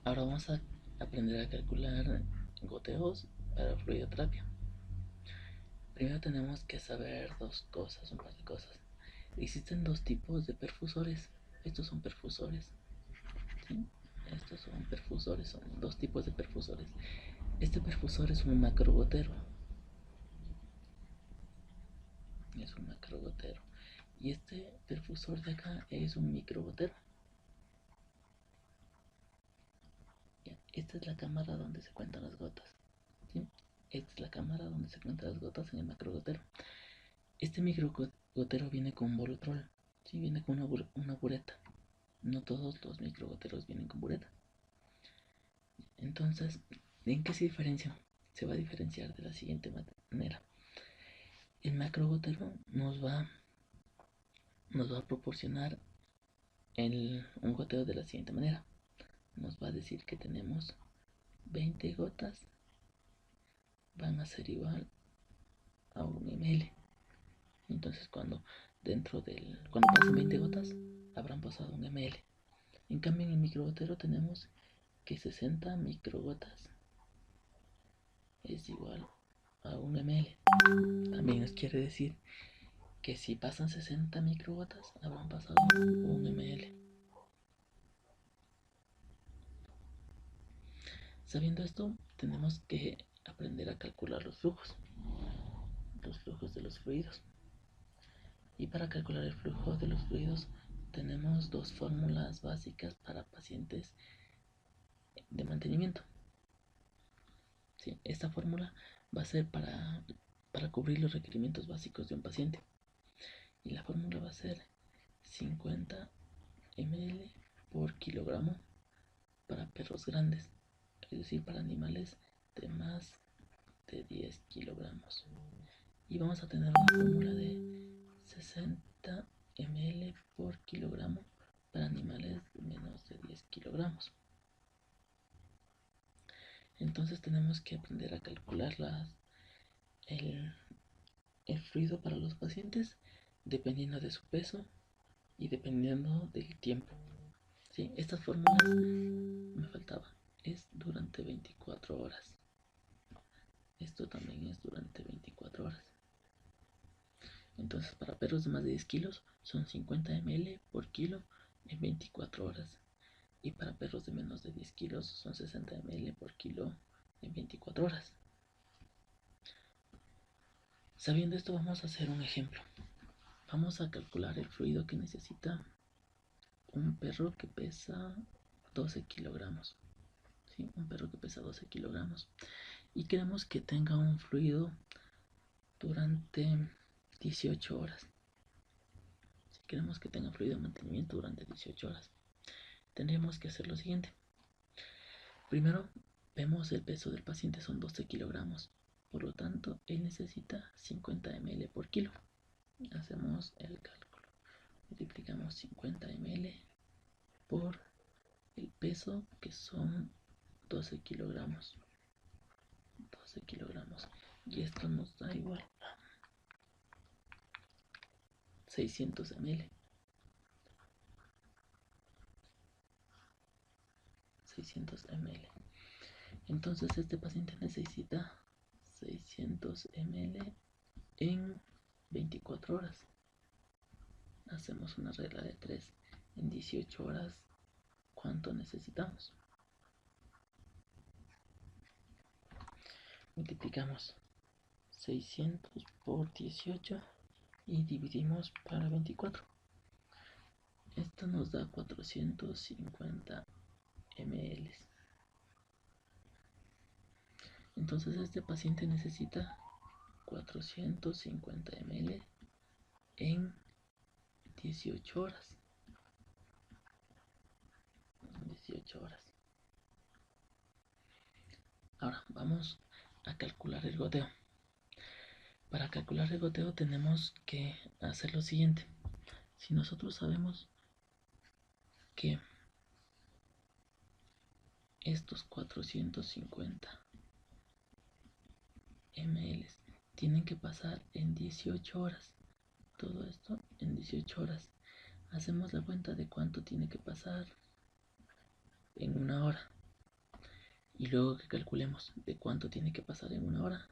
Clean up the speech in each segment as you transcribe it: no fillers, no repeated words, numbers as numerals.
Ahora vamos a aprender a calcular goteos para fluidoterapia. Primero tenemos que saber un par de cosas. Existen dos tipos de perfusores. Estos son perfusores. ¿Sí? Estos son perfusores, son dos tipos de perfusores. Este perfusor es un macrogotero. Es un macrogotero. Y este perfusor de acá es un microgotero. Esta es la cámara donde se cuentan las gotas. ¿Sí? Esta es la cámara donde se cuentan las gotas en el macrogotero. Este microgotero viene con Bolotrol, ¿sí? Viene con una bureta. No todos los microgoteros vienen con bureta. Entonces, ¿en qué se diferencia? Se va a diferenciar de la siguiente manera. El macrogotero nos va a proporcionar un goteo de la siguiente manera. Nos va a decir que tenemos 20 gotas, van a ser igual a 1 ml. Entonces cuando pasen 20 gotas, habrán pasado 1 ml. En cambio en el microgotero tenemos que 60 microgotas es igual a 1 ml. También nos quiere decir que si pasan 60 microgotas, habrán pasado 1 ml. Sabiendo esto, tenemos que aprender a calcular los flujos de los fluidos. Y para calcular el flujo de los fluidos, tenemos dos fórmulas básicas para pacientes de mantenimiento. ¿Sí? Esta fórmula va a ser para cubrir los requerimientos básicos de un paciente. Y la fórmula va a ser 50 ml por kilogramo para perros grandes, es decir, para animales de más de 10 kilogramos. Y vamos a tener una fórmula de 60 ml por kilogramo para animales de menos de 10 kilogramos. Entonces tenemos que aprender a calcular el fluido para los pacientes dependiendo de su peso y dependiendo del tiempo. ¿Sí? Estas fórmulas me faltaba. Es durante 24 horas. Esto también es durante 24 horas. Entonces para perros de más de 10 kilos son 50 ml por kilo en 24 horas. Y para perros de menos de 10 kilos son 60 ml por kilo en 24 horas. Sabiendo esto, vamos a hacer un ejemplo. Vamos a calcular el fluido que necesita un perro que pesa 12 kilogramos. ¿Sí? Un perro que pesa 12 kilogramos. Y queremos que tenga un fluido durante 18 horas. Si queremos que tenga fluido de mantenimiento durante 18 horas, tendríamos que hacer lo siguiente. Primero, vemos el peso del paciente son 12 kilogramos. Por lo tanto, él necesita 50 ml por kilo. Hacemos el cálculo. Multiplicamos 50 ml por el peso, que son 12 kilogramos. 12 kilogramos. Y esto nos da igual a 600 ml. 600 ml. Entonces este paciente necesita 600 ml en 24 horas. Hacemos una regla de 3. En 18 horas, ¿cuánto necesitamos? Multiplicamos 600 por 18 y dividimos para 24. Esto nos da 450 ml. Entonces este paciente necesita 450 ml en 18 horas. 18 horas. Ahora vamos a calcular el goteo. Para calcular el goteo tenemos que hacer lo siguiente. Si nosotros sabemos que estos 450 ml tienen que pasar en 18 horas, todo esto en 18 horas, hacemos la cuenta de cuánto tiene que pasar en una hora. Y luego que calculemos de cuánto tiene que pasar en una hora,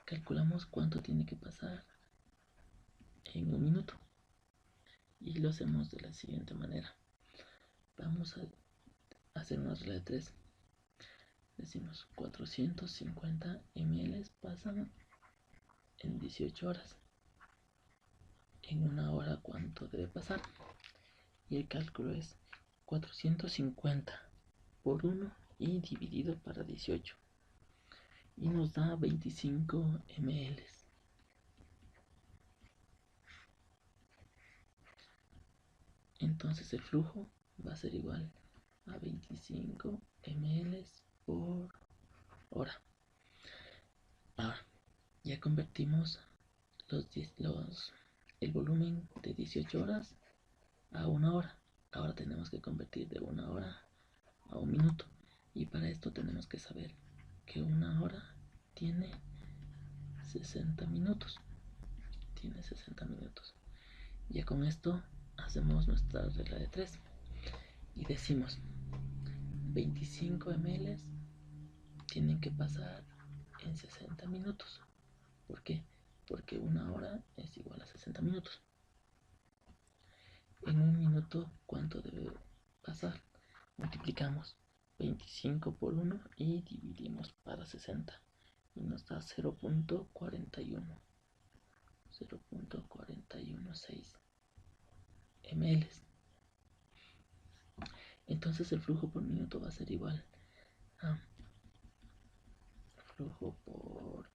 calculamos cuánto tiene que pasar en un minuto. Y lo hacemos de la siguiente manera. Vamos a hacer una regla de 3. Decimos 450 ml pasan en 18 horas. En una hora, ¿cuánto debe pasar? Y el cálculo es 450 por 1 y dividido para 18. Y nos da 25 ml. Entonces el flujo va a ser igual a 25 ml por hora. Ahora, ya convertimos el volumen de 18 horas a una hora. Ahora tenemos que convertir de una hora a un minuto. Y para esto tenemos que saber que una hora tiene 60 minutos. Tiene 60 minutos. Ya con esto hacemos nuestra regla de 3 y decimos 25 ml tienen que pasar en 60 minutos. ¿Por qué? Porque una hora es igual a 60 minutos. En un minuto, ¿cuánto debe pasar? Multiplicamos 25 por 1 y dividimos para 60 y nos da 0.41. 0.416 ml. Entonces el flujo por minuto va a ser igual a flujo por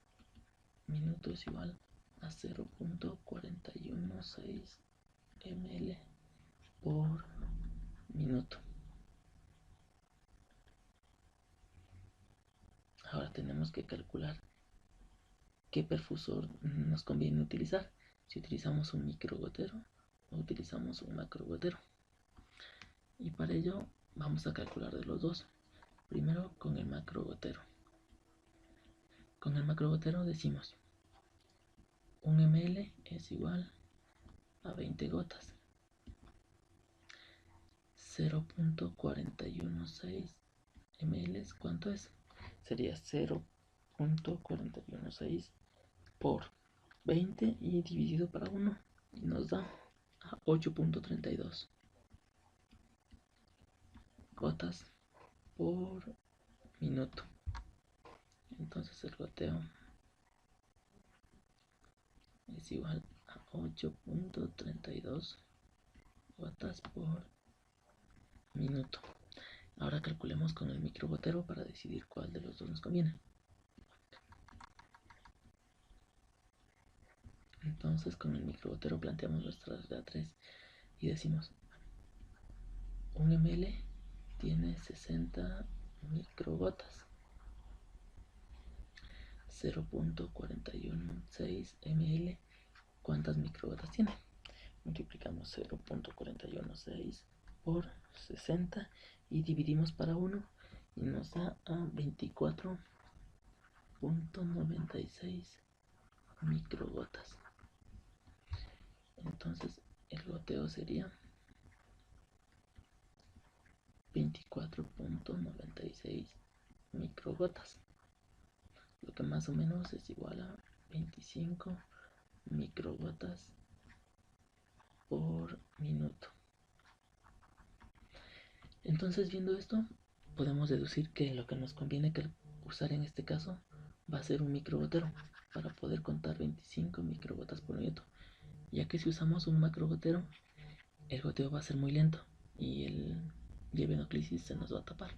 minuto es igual a 0.416 ml por minuto. Ahora tenemos que calcular qué perfusor nos conviene utilizar, si utilizamos un microgotero o utilizamos un macrogotero. Y para ello vamos a calcular de los dos. Primero con el macrogotero. Con el macrogotero decimos 1 ml es igual a 20 gotas. 0.416 ml, ¿cuánto es? Sería 0.416 por 20 y dividido para 1 y nos da 8.32 gotas por minuto. Entonces el goteo es igual a 8.32 gotas por minuto. Ahora calculemos con el microgotero para decidir cuál de los dos nos conviene. Entonces con el microgotero planteamos nuestra regla 3 y decimos 1 ml tiene 60 microgotas. 0.416 ml, ¿cuántas microgotas tiene? Multiplicamos 0.416 por 60 y dividimos para 1 y nos da a 24.96 microgotas. Entonces el goteo sería 24.96 microgotas, lo que más o menos es igual a 25 microgotas por minuto. Entonces, viendo esto, podemos deducir que lo que nos conviene usar en este caso va a ser un microgotero para poder contar 25 microgotas por minuto, ya que si usamos un macrogotero el goteo va a ser muy lento y el venoclisis se nos va a tapar.